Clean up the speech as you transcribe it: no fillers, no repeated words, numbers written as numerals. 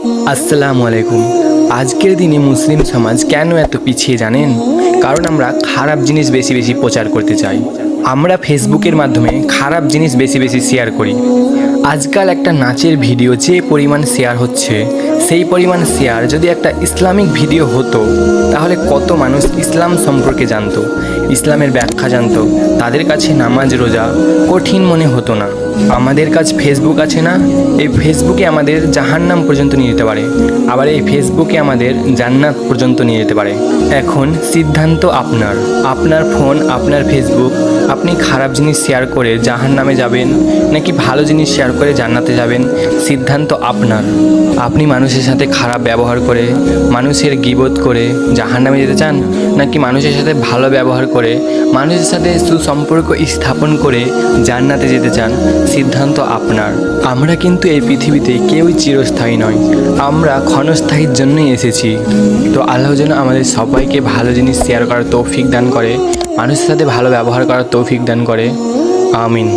আসসালামু আলাইকুম। আজকের দিনে মুসলিম সমাজ কেন এত পিছিয়ে জানেন? কারণ আমরা খারাপ জিনিস বেশি বেশি প্রচার করতে চাই। আমরা ফেসবুকের মাধ্যমে খারাপ জিনিস বেশি বেশি শেয়ার করি। আজকাল একটা নাচের ভিডিও যে পরিমাণ শেয়ার হচ্ছে, সেই পরিমাণ শেয়ার যদি একটা ইসলামিক ভিডিও হতো, তাহলে কত মানুষ ইসলাম সম্পর্কে জানতো, ইসলামের ব্যাখ্যা জানতো, তাদের কাছে নামাজ রোজা কঠিন মনে হতো না। আমাদের কাছে ফেসবুক আছে না, এই ফেসবুকে আমাদের জাহান্নাম পর্যন্ত নিয়ে যেতে পারে, আবার এই ফেসবুকে আমাদের জান্নাত পর্যন্ত নিয়ে যেতে পারে। এখন সিদ্ধান্ত আপনার, আপনার ফোন, আপনার ফেসবুক। আপনি খারাপ জিনিস শেয়ার করে জাহান্নামে যাবেন নাকি ভালো জিনিস শেয়ার করে জান্নাতে যাবেন, সিদ্ধান্ত আপনার। আপনি মানুষের সাথে খারাপ ব্যবহার করে, মানুষের গীবত করে জাহান্নামে যেতে চান, নাকি মানুষের সাথে ভালো ব্যবহার করে, মানুষের সাথে সুসম্পর্ক স্থাপন করে জান্নাতে যেতে চান, সিদ্ধান্ত আপনার। আমরা কিন্তু এই পৃথিবীতে কেউই চিরস্থায়ী নয়, আমরা ক্ষণস্থায়ীর জন্যই এসেছি। তো আল্লাহ যেন আমাদের সবাইকে ভালো জিনিস শেয়ার করার তৌফিক দান করে, মানুষের সাথে ভালো ব্যবহার করার তৌফিক দান করে। আমিন।